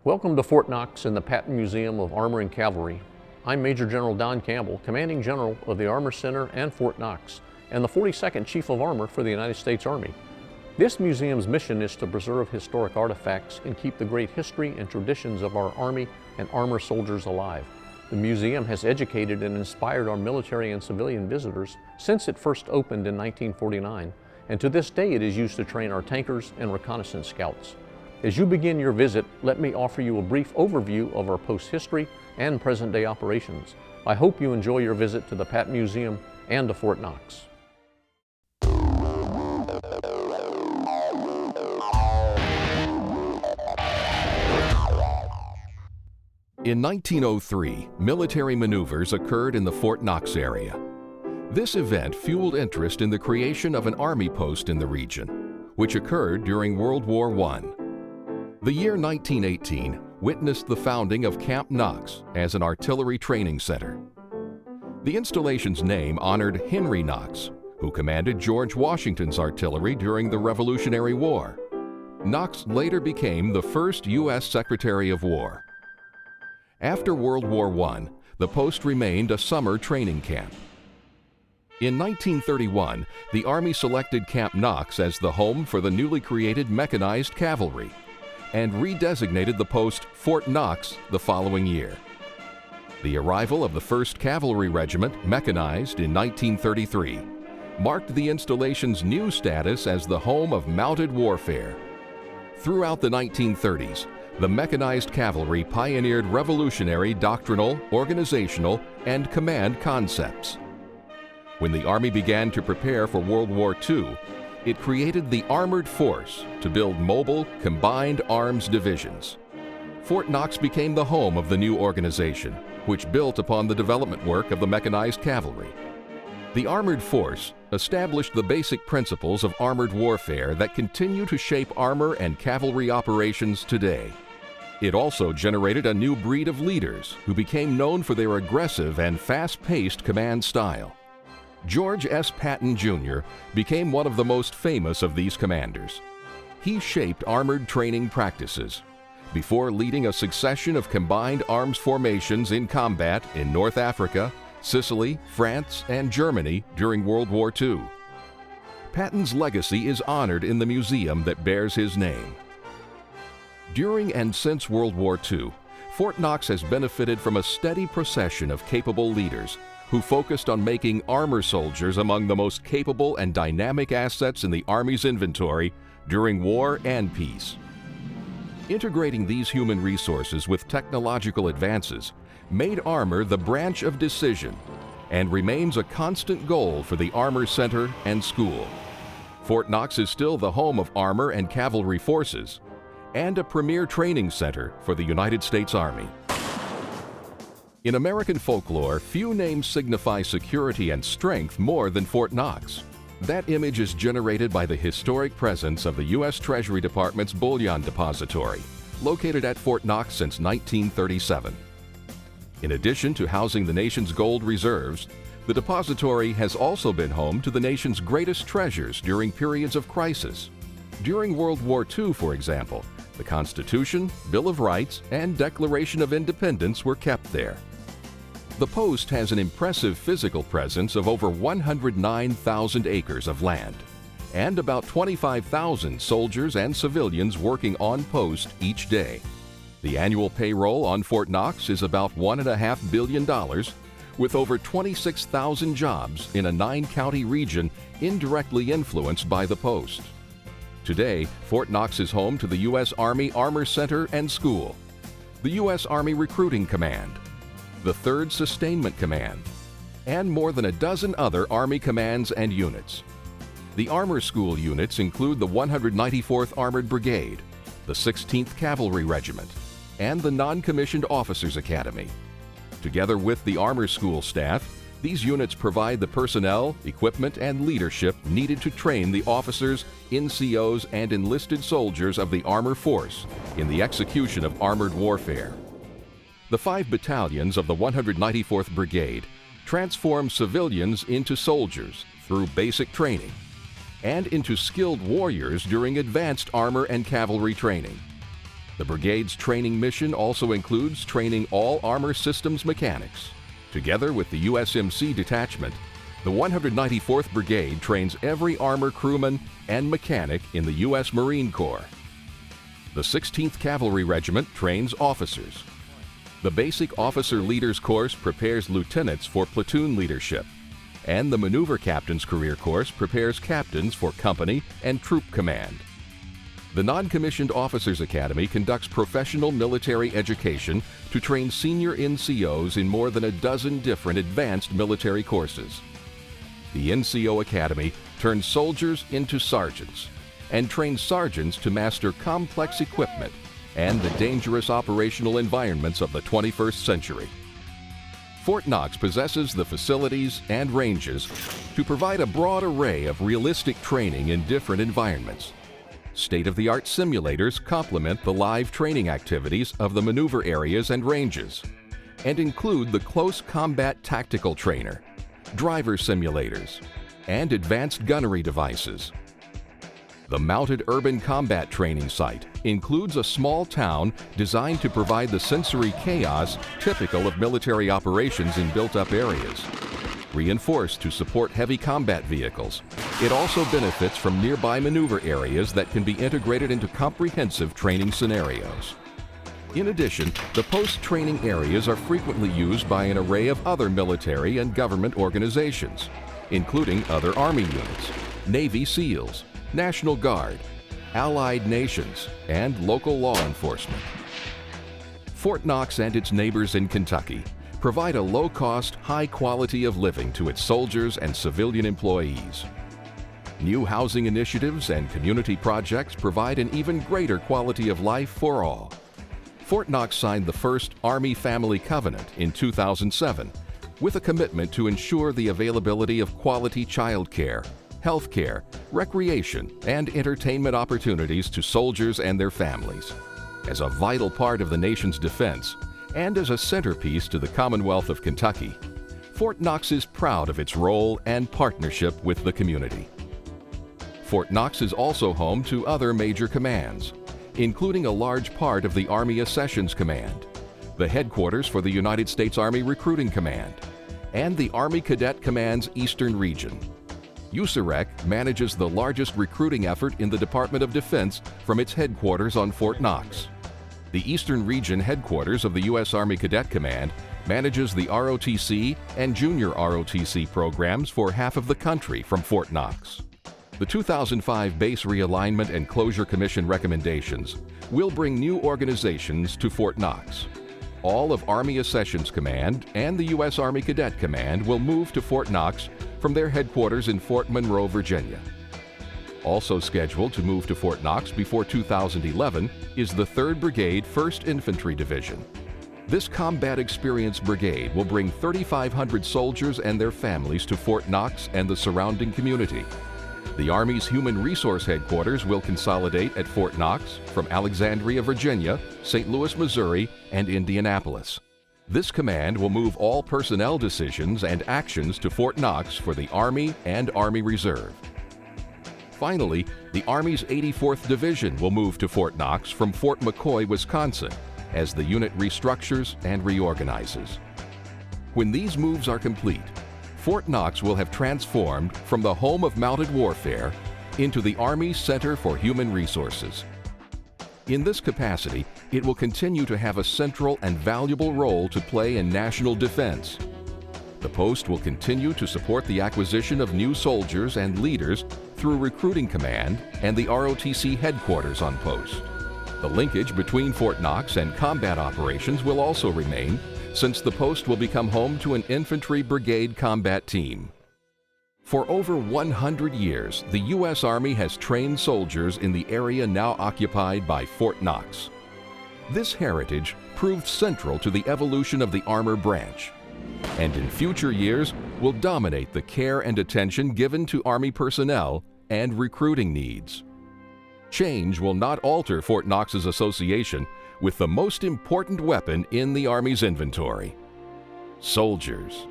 Welcome to Fort Knox in the Patton Museum of Armor and Cavalry. I'm Major General Don Campbell, Commanding General of the Armor Center and Fort Knox, and the 42nd Chief of Armor for the United States Army. This museum's mission is to preserve historic artifacts and keep the great history and traditions of our Army and armor soldiers alive. The museum has educated and inspired our military and civilian visitors since it first opened in 1949, and to this day it is used to train our tankers and reconnaissance scouts. As you begin your visit, let me offer you a brief overview of our post history and present-day operations. I hope you enjoy your visit to the Patton Museum and to Fort Knox. In 1903, military maneuvers occurred in the Fort Knox area. This event fueled interest in the creation of an army post in the region, which occurred during World War I. The year 1918 witnessed the founding of Camp Knox as an artillery training center. The installation's name honored Henry Knox, who commanded George Washington's artillery during the Revolutionary War. Knox later became the first U.S. Secretary of War. After World War I, the post remained a summer training camp. In 1931, the Army selected Camp Knox as the home for the newly created mechanized cavalry, and redesignated the post Fort Knox the following year. The arrival of the 1st Cavalry Regiment, mechanized in 1933, marked the installation's new status as the home of mounted warfare. Throughout the 1930s, the mechanized cavalry pioneered revolutionary doctrinal, organizational, and command concepts. When the Army began to prepare for World War II, it created the Armored Force to build mobile, combined arms divisions. Fort Knox became the home of the new organization, which built upon the development work of the mechanized cavalry. The Armored Force established the basic principles of armored warfare that continue to shape armor and cavalry operations today. It also generated a new breed of leaders who became known for their aggressive and fast-paced command style. George S. Patton, Jr. became one of the most famous of these commanders. He shaped armored training practices before leading a succession of combined arms formations in combat in North Africa, Sicily, France, and Germany during World War II. Patton's legacy is honored in the museum that bears his name. During and since World War II, Fort Knox has benefited from a steady procession of capable leaders who focused on making armor soldiers among the most capable and dynamic assets in the Army's inventory during war and peace. Integrating these human resources with technological advances made armor the branch of decision and remains a constant goal for the Armor Center and School. Fort Knox is still the home of armor and cavalry forces and a premier training center for the United States Army. In American folklore, few names signify security and strength more than Fort Knox. That image is generated by the historic presence of the U.S. Treasury Department's Bullion Depository, located at Fort Knox since 1937. In addition to housing the nation's gold reserves, the depository has also been home to the nation's greatest treasures during periods of crisis. During World War II, for example, the Constitution, Bill of Rights, and Declaration of Independence were kept there. The post has an impressive physical presence of over 109,000 acres of land and about 25,000 soldiers and civilians working on post each day. The annual payroll on Fort Knox is about $1.5 billion, with over 26,000 jobs in a 9-county region indirectly influenced by the post. Today, Fort Knox is home to the U.S. Army Armor Center and School, the U.S. Army Recruiting Command, the 3rd Sustainment Command, and more than a dozen other Army commands and units. The Armor School units include the 194th Armored Brigade, the 16th Cavalry Regiment, and the Non-Commissioned Officers Academy. Together with the Armor School staff, these units provide the personnel, equipment, and leadership needed to train the officers, NCOs, and enlisted soldiers of the Armor Force in the execution of armored warfare. The 5 battalions of the 194th Brigade transform civilians into soldiers through basic training and into skilled warriors during advanced armor and cavalry training. The Brigade's training mission also includes training all armor systems mechanics. Together with the USMC detachment, the 194th Brigade trains every armor crewman and mechanic in the U.S. Marine Corps. The 16th Cavalry Regiment trains officers. The Basic Officer Leaders Course prepares lieutenants for platoon leadership, and the Maneuver Captain's Career Course prepares captains for company and troop command. The Non-Commissioned Officers Academy conducts professional military education to train senior NCOs in more than a dozen different advanced military courses. The NCO Academy turns soldiers into sergeants and trains sergeants to master complex equipment and the dangerous operational environments of the 21st century. Fort Knox possesses the facilities and ranges to provide a broad array of realistic training in different environments. State-of-the-art simulators complement the live training activities of the maneuver areas and ranges, and include the Close Combat Tactical Trainer, driver simulators, and advanced gunnery devices. The Mounted Urban Combat Training Site includes a small town designed to provide the sensory chaos typical of military operations in built-up areas. Reinforced to support heavy combat vehicles, it also benefits from nearby maneuver areas that can be integrated into comprehensive training scenarios. In addition, the post-training areas are frequently used by an array of other military and government organizations, including other Army units, Navy SEALs, National Guard, allied nations, and local law enforcement. Fort Knox and its neighbors in Kentucky provide a low-cost, high quality of living to its soldiers and civilian employees. New housing initiatives and community projects provide an even greater quality of life for all. Fort Knox signed the first Army Family Covenant in 2007 with a commitment to ensure the availability of quality child care, health care, recreation, and entertainment opportunities to soldiers and their families. As a vital part of the nation's defense and as a centerpiece to the Commonwealth of Kentucky, Fort Knox is proud of its role and partnership with the community. Fort Knox is also home to other major commands, including a large part of the Army Accessions Command, the headquarters for the United States Army Recruiting Command, and the Army Cadet Command's Eastern Region. USAREC manages the largest recruiting effort in the Department of Defense from its headquarters on Fort Knox. The Eastern Region headquarters of the U.S. Army Cadet Command manages the ROTC and Junior ROTC programs for half of the country from Fort Knox. The 2005 Base Realignment and Closure Commission recommendations will bring new organizations to Fort Knox. All of Army Accessions Command and the U.S. Army Cadet Command will move to Fort Knox from their headquarters in Fort Monroe, Virginia. Also scheduled to move to Fort Knox before 2011 is the 3rd Brigade 1st Infantry Division. This combat experience brigade will bring 3,500 soldiers and their families to Fort Knox and the surrounding community. The Army's Human Resource Headquarters will consolidate at Fort Knox from Alexandria, Virginia, St. Louis, Missouri, and Indianapolis. This command will move all personnel decisions and actions to Fort Knox for the Army and Army Reserve. Finally, the Army's 84th Division will move to Fort Knox from Fort McCoy, Wisconsin, as the unit restructures and reorganizes. When these moves are complete, Fort Knox will have transformed from the home of mounted warfare into the Army Center for Human Resources. In this capacity, it will continue to have a central and valuable role to play in national defense. The post will continue to support the acquisition of new soldiers and leaders through Recruiting Command and the ROTC headquarters on post. The linkage between Fort Knox and combat operations will also remain, since the post will become home to an infantry brigade combat team. For over 100 years, the U.S. Army has trained soldiers in the area now occupied by Fort Knox. This heritage proved central to the evolution of the armor branch, and in future years will dominate the care and attention given to Army personnel and recruiting needs. Change will not alter Fort Knox's association with the most important weapon in the Army's inventory: soldiers.